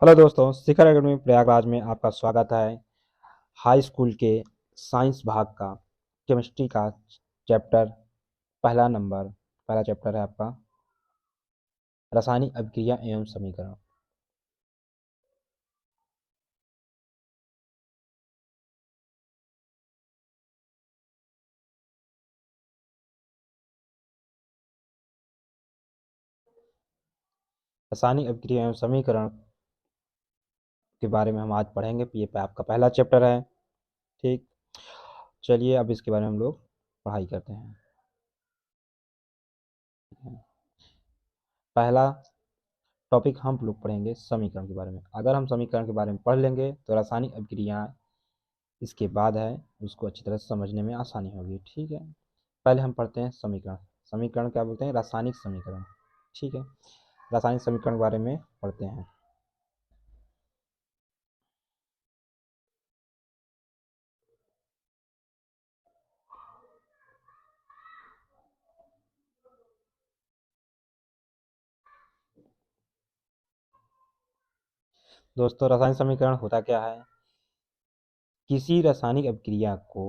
Hello दोस्तों, शिखर academy Prayagraj में आपका स्वागत है। हाई स्कूल के साइंस भाग का केमिस्ट्री का चैप्टर पहला चैप्टर है आपका रासायनिक अभिक्रिया एवं समीकरण। रासायनिक अभिक्रिया एवं समीकरण के बारे में हम आज पढ़ेंगे। ये आपका पहला चैप्टर है। ठीक, चलिए अब इसके बारे में हम लोग पढ़ाई करते हैं। पहला टॉपिक हम लोग पढ़ेंगे समीकरण के बारे में। अगर हम समीकरण के बारे में पढ़ लेंगे तो रासायनिक अभिक्रिया इसके बाद है उसको अच्छी तरह से समझने में आसानी होगी। ठीक है, पहले हम पढ़ते हैं समीकरण। समीकरण क्या बोलते हैं? रासायनिक समीकरण। ठीक है, रासायनिक समीकरण के बारे में पढ़ते हैं। दोस्तों, रासायनिक समीकरण होता क्या है? किसी रासायनिक अभिक्रिया को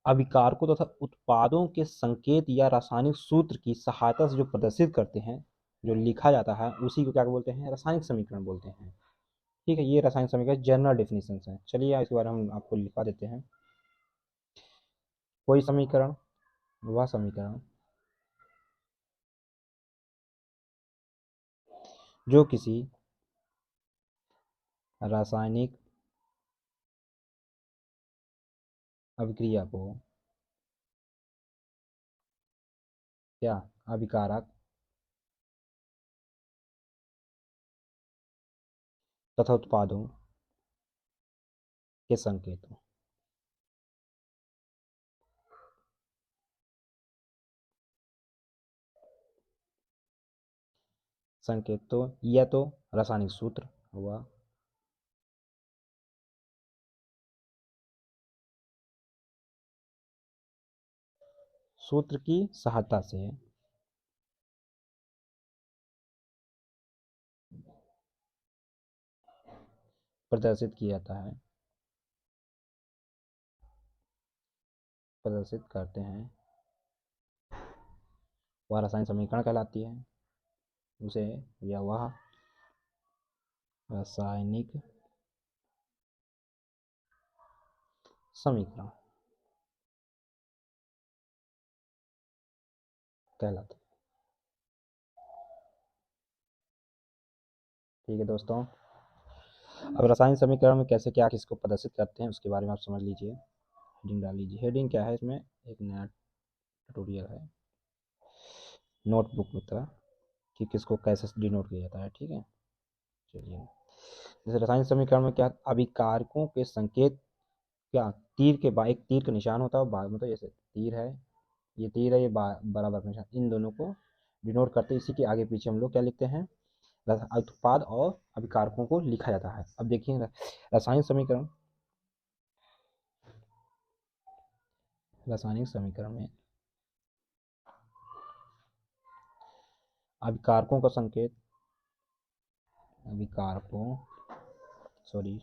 अभिकारकों तथा उत्पादों के संकेत या रासायनिक सूत्र की सहायता से जो प्रदर्शित करते हैं, जो लिखा जाता है, उसी को क्या बोलते हैं? रासायनिक समीकरण बोलते हैं। ठीक है, ये रासायनिक समीकरण जनरल डेफिनेशन है। चलिए इसके बारे में हम आपको लिखवा देते हैं। कोई समीकरण, वह समीकरण जो किसी रासायनिक अभिक्रिया को क्या अभिकारक तथा उत्पादों के संकेतों संकेतों या तो रासायनिक सूत्र हुआ, सूत्र की सहायता से प्रदर्शित किया जाता है, प्रदर्शित करते हैं, वह रासायनिक समीकरण कहलाती है। उसे या वह रासायनिक समीकरण कहलाती है। ठीक है दोस्तों, अब रासायनिक समीकरण में कैसे क्या किसको प्रदर्शित करते हैं उसके बारे में आप समझ लीजिए। हेडिंग डाल लीजिए। हेडिंग क्या है? इसमें एक नया ट्यूटोरियल है नोटबुक में तरह कि किसको कैसे डिनोट किया जाता है। ठीक है, चलिए। जैसे रासायनिक समीकरण में क्या अभिकारकों के संकेत, क्या तीर के बाद एक तीर का निशान होता है, बाद में तो जैसे तीर है, ये तीर है, ये बराबर का निशान, इन दोनों को डिनोट करते इसी के आगे पीछे हम लोग क्या लिखते हैं? उत्पाद और अभिकारकों को लिखा जाता है। अब देखिए रासायनिक समीकरण, रासायनिक समीकरण में अभिकारकों का संकेत, अभिकारकों सॉरी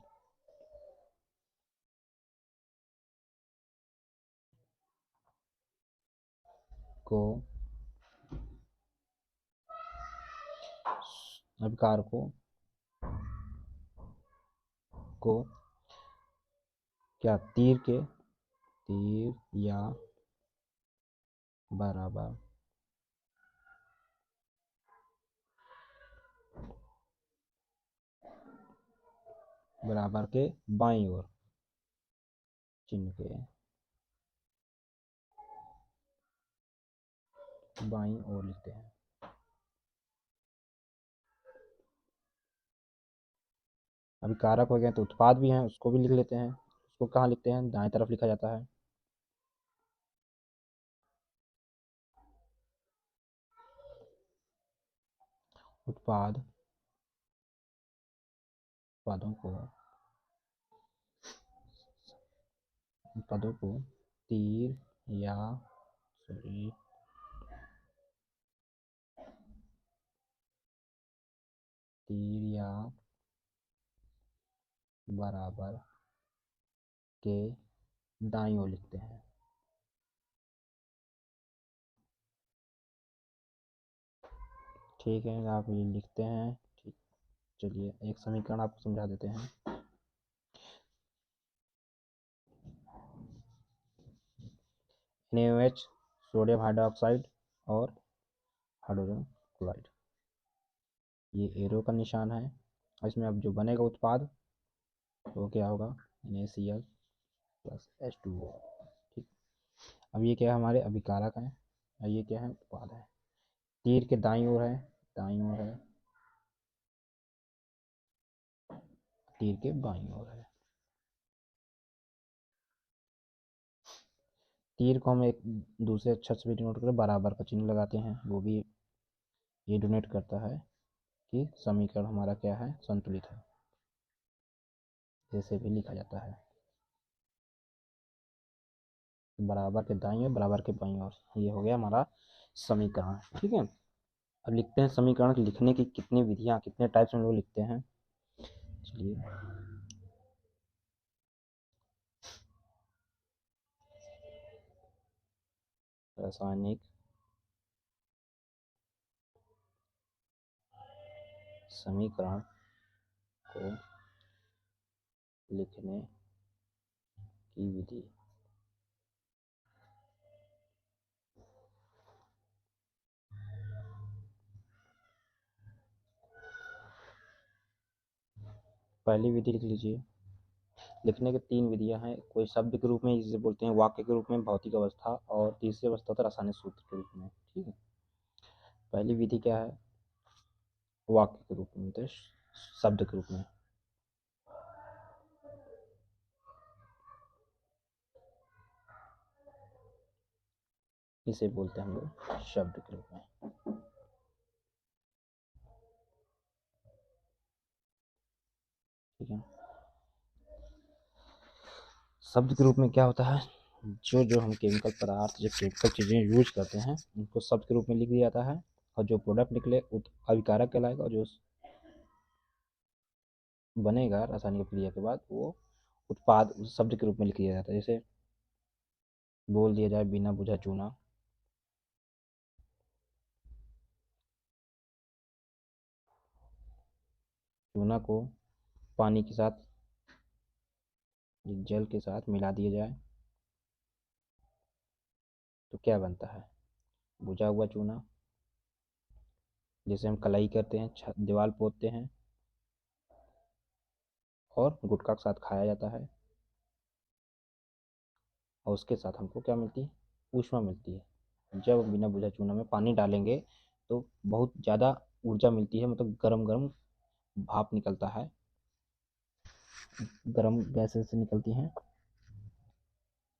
को अभिकारकों को क्या तीर या बराबर बराबर के बाईं ओर चिन्ह के बाईं ओर लिखते हैं। अभी कारक हो गए तो उत्पाद भी हैं, उसको भी लिख लेते हैं। उसको कहाँ लिखते हैं? दाएं तरफ लिखा जाता है। उत्पाद उत्पादों को उत्पादों को तीर या सॉरी तीर या बराबर के दाईं ओर लिखते हैं। ठीक है, आप ये लिखते हैं। ठीक, चलिए एक समीकरण आपको समझा देते हैं। NaOH, सोडियम हाइड्रोक्साइड और हाइड्रोजन क्लोराइड, ये एरो का निशान है। और इसमें अब जो बनेगा उत्पाद वो क्या होगा, NaCl प्लस H2O। ठीक, अब ये क्या है, हमारे अभिकारक हैं और ये क्या है, उत्पाद है। तीर के दाईं ओर है, दाईं ओर है, तीर के बाईं ओर है। तीर को हम एक दूसरे अक्षर से भी डिनोट करें, बराबर का चिन्ह लगाते हैं, वो भी ये डोनेट करता है कि समीकरण हमारा क्या है, संतुलित है, जैसे भी लिखा जाता है। बराबर के दाईं ओर, बराबर के बाईं ओर, ये हो गया हमारा समीकरण। ठीक है, अब लिखते हैं समीकरण लिखने की कितनी विधियां, कितने टाइप्स में लोग लिखते हैं। चलिए, रासायनिक समीकरण को लिखने की विधि। पहली विधि लिख लीजिए। लिखने की तीन विधियां हैं, कोई शब्द के रूप में जिसे बोलते हैं, वाक्य के रूप में, भौतिक अवस्था, और तीसरी अवस्था होता है रासायनिक सूत्र के रूप में। ठीक है, पहली विधि क्या है, वाक्य के रूप में, तो शब्द के रूप में। इसे बोलते हैं हम लोग शब्द के रूप में। ठीक है, शब्द के रूप में क्या होता है, जो जो हम केमिकल पदार्थ, जो केमिकल चीज़ें यूज करते हैं उनको शब्द के रूप में लिख दिया जाता है, और जो प्रोडक्ट निकले अभिकारक कहलाएगा, और जो बनेगा रासायनिक क्रिया के बाद वो उत्पाद उस शब्द के रूप में लिख दिया जाता है। जैसे बोल दिया जाए, बिना बुझा चूना। चूना को पानी के साथ, जल के साथ मिला दिया जाए तो क्या बनता है, बुझा हुआ चूना। जैसे हम कलाई करते हैं, छत दीवार पोतते हैं और गुटखा के साथ खाया जाता है, और उसके साथ हमको क्या मिलती है, ऊष्मा मिलती है। जब बिना बुझा चूना में पानी डालेंगे तो बहुत ज़्यादा ऊर्जा मिलती है, मतलब गरम गरम भाप निकलता है, गरम गैसें से निकलती हैं,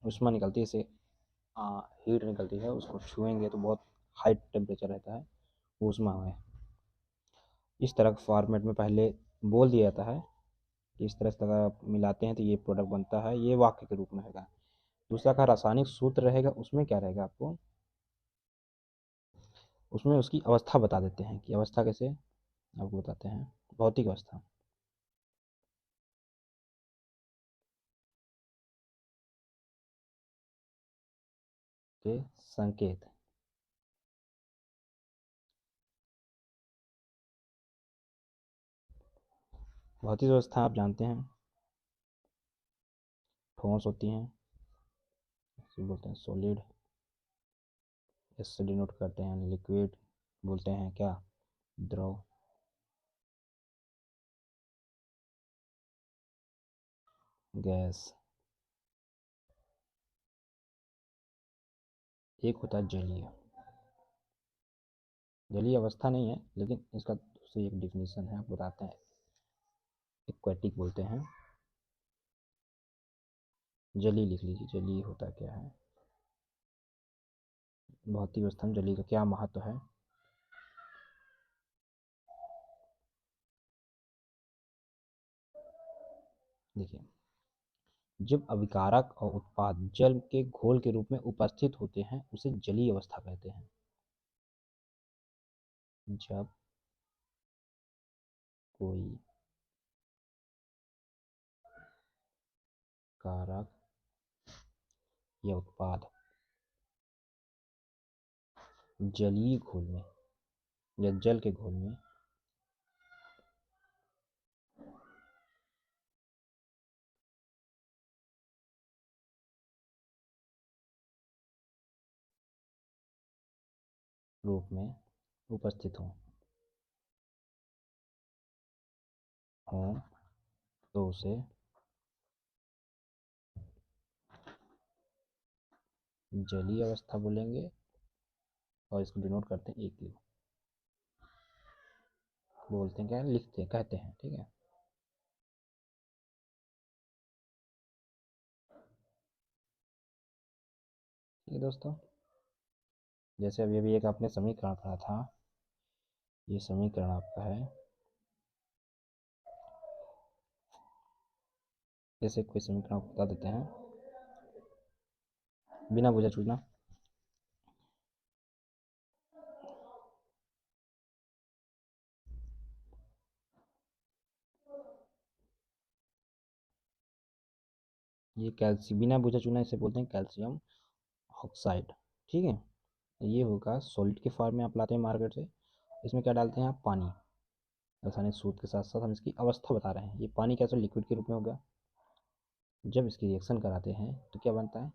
ऊष्मा निकलती है, इसे हीट निकलती है, उसको छुएंगे तो बहुत हाई टेम्परेचर रहता है, ऊष्मा है। इस तरह के फॉर्मेट में पहले बोल दिया जाता है कि इस तरह से अगर आप मिलाते हैं तो ये प्रोडक्ट बनता है, ये वाक्य के रूप में रहेगा। दूसरा का रासायनिक सूत्र रहेगा, उसमें क्या रहेगा, आपको उसमें उसकी अवस्था बता देते हैं कि अवस्था कैसे आपको बताते हैं, भौतिक अवस्था के संकेत। भौतिक अवस्था आप जानते हैं, ठोस होती हैं, इसे बोलते हैं सॉलिड, इससे डिनोट करते हैं। लिक्विड बोलते हैं क्या, द्रव। गैस, एक होता है जलीय। जलीय अवस्था नहीं है, लेकिन इसका दूसरी एक डिफिनीशन है, आप बताते हैं, एक्वेटिक बोलते हैं। जलीय लिख लीजिए, जलीय होता क्या है, भौतिक अवस्था में जलीय का क्या महत्व है। देखिए, जब अभिकारक और उत्पाद जल के घोल के रूप में उपस्थित होते हैं उसे जलीय अवस्था कहते हैं। जब कोई कारक या उत्पाद जलीय घोल में या जल के घोल में रूप में उपस्थित हो तो उसे जलीय अवस्था बोलेंगे और इसको डिनोट करते हैं एक बोलते हैं, क्या लिखते हैं, कहते हैं। ठीक है, ठीक है दोस्तों, जैसे अभी अभी एक आपने समीकरण पढ़ा था, ये समीकरण आपका है, जैसे कोई समीकरण आपको बता देते हैं बिना बुझा चूझना। ये कैल्शियम, बिना बुझा चूना इसे बोलते हैं कैल्शियम ऑक्साइड। ठीक है, ये होगा सॉलिड के फॉर्म में आप लाते हैं मार्केट से। इसमें क्या डालते हैं आप, पानी। रासायनिक सूत्र के साथ साथ हम इसकी अवस्था बता रहे हैं। ये पानी कैसे लिक्विड के रूप में होगा, जब इसकी रिएक्शन कराते हैं तो क्या बनता है,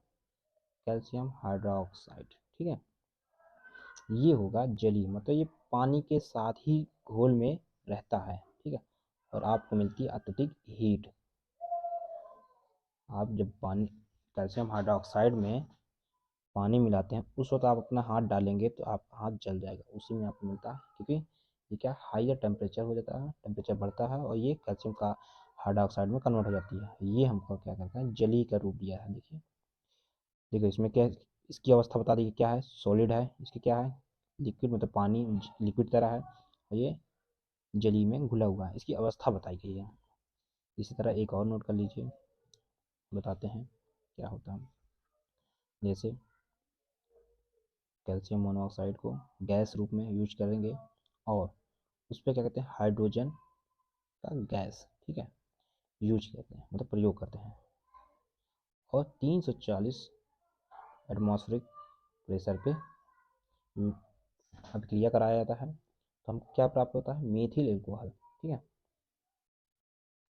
कैल्शियम हाइड्रोक्साइड। ठीक है, ये होगा जलीय, मतलब ये पानी के साथ ही घोल में रहता है। ठीक है, और आपको मिलती है अत्यधिक हीट। आप जब पानी, कैल्शियम हाइड्रोक्साइड में पानी मिलाते हैं, उस वक्त आप अपना हाथ डालेंगे तो आपका हाथ जल जाएगा, उसी में आपको मिलता है, क्योंकि ये क्या हाइयर टेम्परेचर हो जाता है, टेम्परेचर बढ़ता है और ये कैल्शियम का हाइड्रोक्साइड में कन्वर्ट हो जाती है। ये हमको क्या करता है, जलीय का रूप दिया है। देखिए देखिए इसमें क्या, इसकी अवस्था बता दी क्या है, सॉलिड है, इसकी क्या है, लिक्विड, मतलब पानी लिक्विड तरह है, और ये जलीय में घुला हुआ है, इसकी अवस्था बताई गई है। इसी तरह एक और नोट कर लीजिए, बताते हैं क्या होता है। जैसे कैल्शियम मोनोऑक्साइड को गैस रूप में यूज करेंगे और उस पर क्या कहते हैं, हाइड्रोजन का गैस, ठीक है, यूज करते हैं, मतलब प्रयोग करते हैं, और 340 एटमॉस्फेरिक प्रेशर पे अभिक्रिया कराया जाता है, तो हमको क्या प्राप्त होता है, मेथिल एल्कोहल। ठीक है,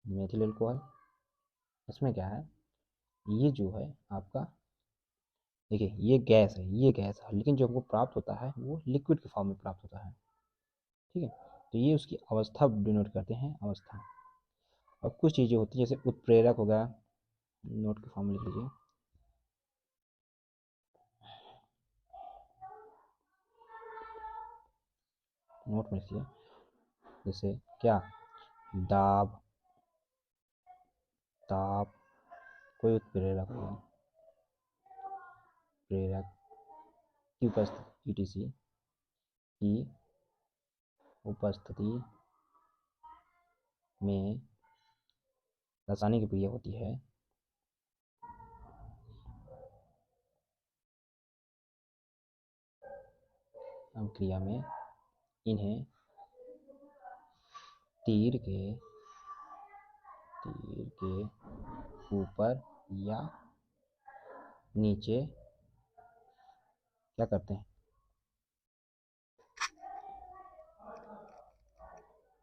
मेथिल एल्कोहल, इसमें क्या है, ये जो है आपका, देखिए ये गैस है, ये गैस है, लेकिन जो हमको प्राप्त होता है वो लिक्विड के फॉर्म में प्राप्त होता है। ठीक है, तो ये उसकी अवस्था डिनोट करते हैं, अवस्था। अब कुछ चीज़ें होती हैं, जैसे उत्प्रेरक हो गया, नोट के फॉर्म में लिख लीजिए, नोट में लिखिए, जैसे क्या, दाब, ताप, कोई उत्प्रेरक हो, प्रेरक की उपस्थिति, ईटीसी की उपस्थिति में रासायनिक क्रिया होती है, क्रिया में इन्हें तीर के ऊपर या नीचे क्या करते हैं,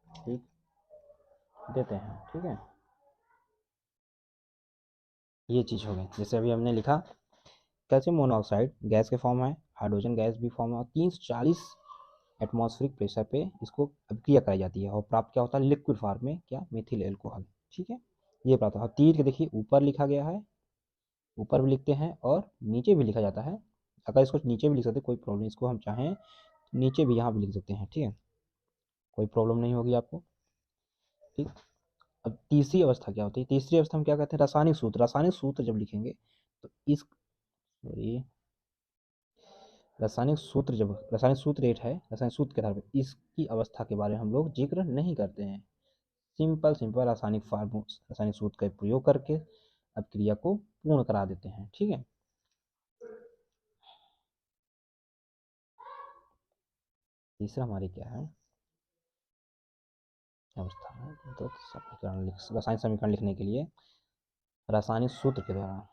ठीक देते हैं। ठीक है, ये चीज़ हो गई। जैसे अभी हमने लिखा, कैल्शियम मोनोऑक्साइड गैस के फॉर्म है, हाइड्रोजन गैस भी फॉर्म है, और 340 एटमॉस्फेरिक प्रेशर पे इसको अभिक्रिया कराई जाती है और प्राप्त क्या होता है, लिक्विड फॉर्म में, क्या, मेथिल एल्कोहल। ठीक है, ये प्राप्त होता है। तीर के देखिए ऊपर लिखा गया है, ऊपर भी लिखते हैं और नीचे भी लिखा जाता है। अगर इसको नीचे भी लिख सकते, कोई प्रॉब्लम, इसको हम चाहें नीचे भी यहाँ भी लिख सकते हैं। ठीक है, कोई प्रॉब्लम नहीं होगी आपको। ठीक, अब तीसरी अवस्था क्या होती है, तीसरी अवस्था में क्या कहते हैं, रासायनिक सूत्र। रासायनिक सूत्र जब लिखेंगे तो इस, सॉरी, रासायनिक सूत्र, जब रासायनिक सूत्र रेट है, रासायनिक सूत्र के आधार पर इसकी अवस्था के बारे में हम लोग जिक्र नहीं करते हैं। सिंपल सिंपल रासायनिक फार्मू, रासायनिक सूत्र का प्रयोग करके अभिक्रिया को पूर्ण करा देते हैं। ठीक है, तीसरा हमारी क्या है, अवस्था है, तो समीकरण, रासायनिक समीकरण लिखने के लिए रासायनिक सूत्र के द्वारा।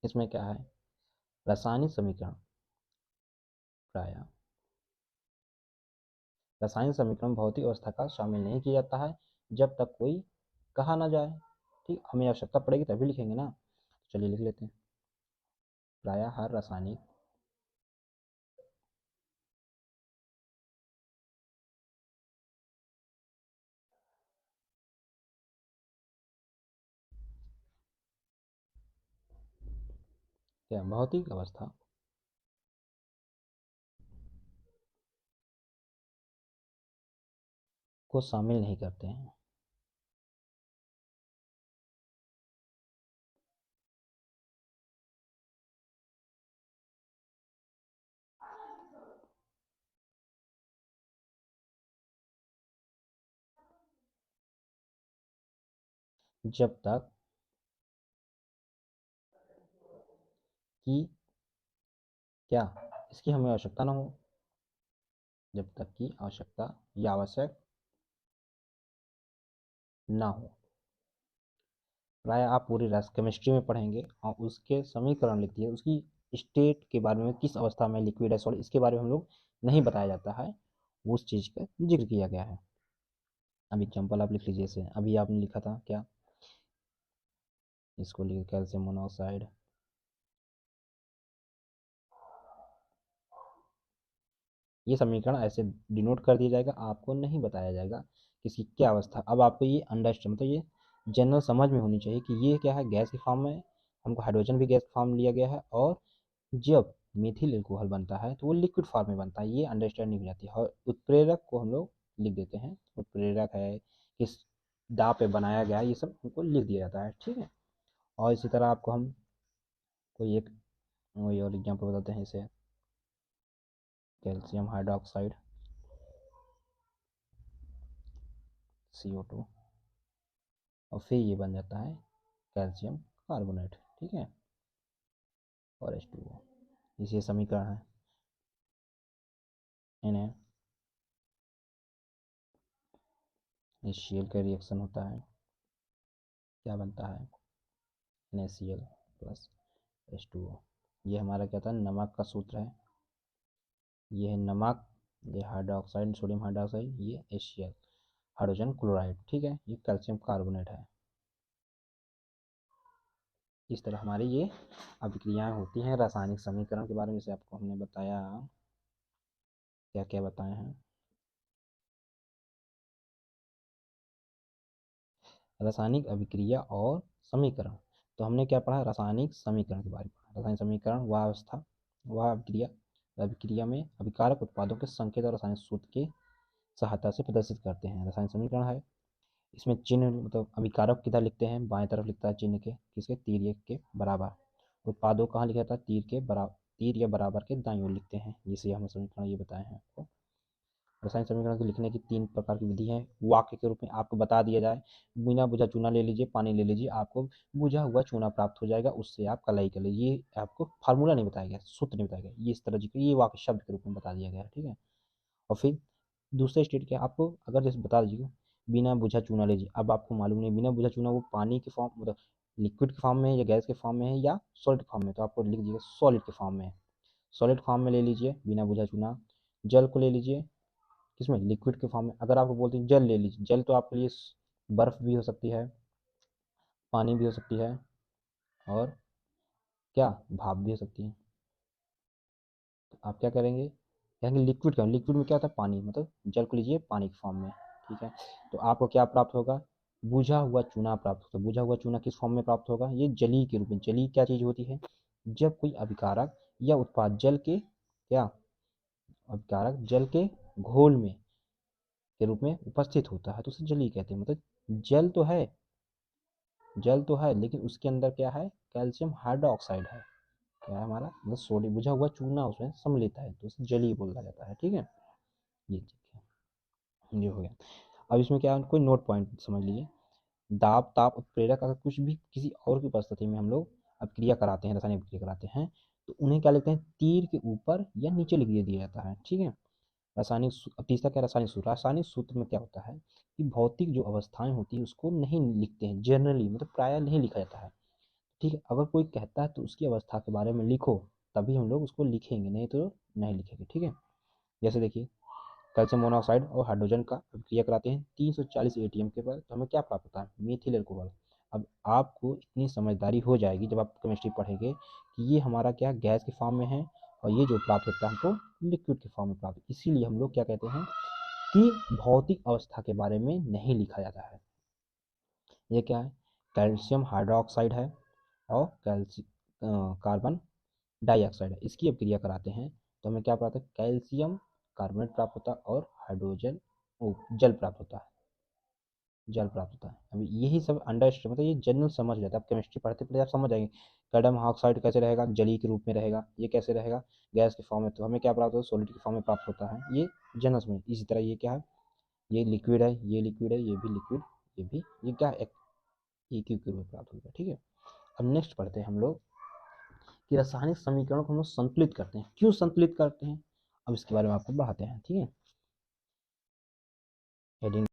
इसमें क्या है, रासायनिक समीकरण प्राय रासायनिक समीकरण भौतिक अवस्था का शामिल नहीं किया जाता है जब तक कोई कहा ना जाए। ठीक, हमें आवश्यकता पड़ेगी तभी लिखेंगे ना। चलिए लिख लेते हैं। प्राय हर रासायनिक क्या भौतिक अवस्था को शामिल नहीं करते हैं। जब तक कि क्या इसकी हमें आवश्यकता ना हो, जब तक कि आवश्यकता या आवश्यक ना हो। प्राय आप पूरी रस केमिस्ट्री में पढ़ेंगे और उसके समीकरण लिखती है, उसकी स्टेट के बारे में, किस अवस्था में लिक्विड है सॉलिड, इसके बारे में हम लोग नहीं बताया जाता है, उस चीज़ का जिक्र किया गया है। अब एग्जाम्पल आप लिख लीजिए। जैसे अभी आपने लिखा था क्या, इसको लिखे कैल्शियम मोनोऑक्साइड, ये समीकरण ऐसे डिनोट कर दिया जाएगा, आपको नहीं बताया जाएगा कि इसकी क्या अवस्था। अब आपको ये अंडरस्टैंड, मतलब ये जनरल समझ में होनी चाहिए कि ये क्या है, गैस के फॉर्म में, हमको हाइड्रोजन भी गैस फॉर्म में लिया गया है, और जब मिथिल एल्कोहल बनता है तो वो लिक्विड फॉर्म में बनता है, ये अंडरस्टैंडिंग हो जाती है। और उत्प्रेरक को हम लोग लिख देते हैं, उत्प्रेरक है, किस दाब पे बनाया गया है, ये सब हमको लिख दिया जाता है। ठीक है, और इसी तरह आपको हम कोई एक वही और एग्जाम्पल बताते हैं। इसे कैल्शियम हाइड्रोक्साइड CO2, और फिर ये बन जाता है कैल्शियम कार्बोनेट। ठीक है, और H2O, इसे समीकरण है। इन्हें HCl का रिएक्शन होता है, क्या बनता है, NaCl प्लस H2O। ये हमारा क्या था, नमक का सूत्र है। ये है नमक, ये हाइड्रोक्साइड, सोडियम हाइड्रोक्साइड, ये HCl हाइड्रोजन क्लोराइड। ठीक है, ये कैल्शियम कार्बोनेट है। इस तरह हमारी ये अभिक्रियाएं होती हैं। रासायनिक समीकरण के बारे में से आपको हमने बताया, क्या क्या बताए हैं। रासायनिक अभिक्रिया और समीकरण, तो हमने क्या पढ़ा, रासायनिक समीकरण के बारे में पढ़ा। रासायनिक समीकरण वह अवस्था, वह अभिक्रिया, अभिक्रिया में अभिकारक उत्पादों के संकेत और रासायनिक सूत्र की सहायता से प्रदर्शित करते हैं। रासायनिक समीकरण है, इसमें चिन्ह, मतलब अभिकारक किधर लिखते हैं, बाएं तरफ लिखता है चिन्ह के, किसके, तीर के बराबर। उत्पादों कहाँ लिखा था, तीर के बराबर, तीर या बराबर के दाईं ओर लिखते हैं, जिसे हम समीकरण ये बताए हैं आपको। रासायनिक समीकरण को लिखने की 3 प्रकार की विधि है। वाक्य के रूप में आपको बता दिया जाए, बिना बुझा चूना ले लीजिए, पानी ले लीजिए, आपको बुझा हुआ चूना प्राप्त हो जाएगा, उससे आप कलाई कर लीजिए। ये आपको फार्मूला नहीं बताया गया, सूत्र नहीं बताया गया, ये इस तरह जिक्र, ये वाक्य शब्द के रूप में बता दिया गया है। ठीक है, और फिर दूसरे स्टेट के आपको अगर जैसे बता दीजिए, बिना बुझा चूना लीजिए। अब आपको मालूम नहीं बिना बुझा चूना वो पानी के फॉर्म, मतलब लिक्विड के फॉर्म में है या गैस के फॉर्म में है या सॉलिड फॉर्म में, तो आपको लिख दीजिएगा सॉलिड के फॉर्म में है। सॉलिड फॉर्म में ले लीजिए बिना बुझा चूना। जल को ले लीजिए किसमें, लिक्विड के फॉर्म में। अगर आपको बोलते हैं जल ले लीजिए, जल तो आपके लिए बर्फ भी हो सकती है, पानी भी हो सकती है, और क्या, भाप भी हो सकती है। तो आप क्या करेंगे, कहेंगे लिक्विड का, लिक्विड में क्या होता है, पानी, मतलब जल को लीजिए पानी के फॉर्म में। ठीक है, तो आपको क्या प्राप्त होगा, बुझा हुआ चूना प्राप्त होगा। बुझा हुआ चूना किस फॉर्म में प्राप्त होगा, ये जली के रूप में। जली क्या चीज़ होती है, जब कोई अभिकारक या उत्पाद जल के, क्या, अभिकारक जल के घोल में के रूप में उपस्थित होता है तो उसे जली कहते हैं। मतलब जल तो है, जल तो है, लेकिन उसके अंदर क्या है, कैल्शियम हाइड्रोक्साइड है। क्या है हमारा, मतलब सोडियम बुझा हुआ चूना उसमें सम्मिलित है, तो उसे जलीय बोला जाता है। ठीक है, ये ठीक है, ये हो गया। अब इसमें क्या है, कोई नोट पॉइंट समझ लीजिए। दाब ताप उत्प्रेरक अगर कुछ भी किसी और की उपस्थिति में हम लोग अब क्रिया कराते हैं, रासायनिक क्रिया कराते हैं, तो उन्हें क्या लिखते हैं, तीर के ऊपर या नीचे लिख दिया जाता है। ठीक है, अब तीसरा क्या, रासायनिक सूत्र। रासायनिक सूत्र में क्या होता है कि भौतिक जो अवस्थाएं होती है उसको नहीं लिखते हैं जनरली, मतलब प्रायः नहीं लिखा जाता है। ठीक है, अगर कोई कहता है तो उसकी अवस्था के बारे में लिखो, तभी हम लोग उसको लिखेंगे, नहीं तो नहीं लिखेंगे। ठीक है, जैसे देखिए कैल्शियम मोनोऑक्साइड और हाइड्रोजन का अभिक्रिया कराते हैं 340 एटीएम के पर, तो हमें क्या प्राप्त होता है, मेथिल अल्कोहल। अब आपको इतनी समझदारी हो जाएगी जब आप केमिस्ट्री पढ़ेंगे कि ये हमारा क्या गैस के फॉर्म में है, और ये जो प्राप्त होता है हमको लिक्विड के फॉर्म में प्राप्त, इसीलिए हम लोग क्या कहते हैं कि भौतिक अवस्था के बारे में नहीं लिखा जाता है। ये क्या है, कैल्शियम हाइड्रोक्साइड है और कार्बन डाइऑक्साइड है, इसकी अब क्रिया कराते हैं तो हमें क्या प्राप्त है, कैल्शियम कार्बोनेट प्राप्त होता है और हाइड्रोजन जल प्राप्त होता है, जल प्राप्त होता है। अभी यही सब अंडरस्टैंड, मतलब ये जनरल समझ जाता है, आप केमिस्ट्री पढ़ते पढ़ते आप समझ जाएंगे। कार्बन ऑक्साइड कैसे रहेगा, जलीय के रूप में रहेगा, ये कैसे रहेगा, गैस के फॉर्म में, तो हमें क्या प्राप्त होता है, सॉलिड के फॉर्म में प्राप्त होता है, ये जनरल समझ। इसी तरह ये क्या है, ये लिक्विड है, ये लिक्विड है, ये भी लिक्विड, ये भी, ये क्या है, एक ही के रूप में प्राप्त होगा। ठीक है, अब नेक्स्ट पढ़ते हैं हम लोग कि रासायनिक समीकरणों को हम लोग संतुलित करते हैं, क्यों संतुलित करते हैं, अब इसके बारे में आपको बढ़ाते हैं। ठीक है, हेडिंग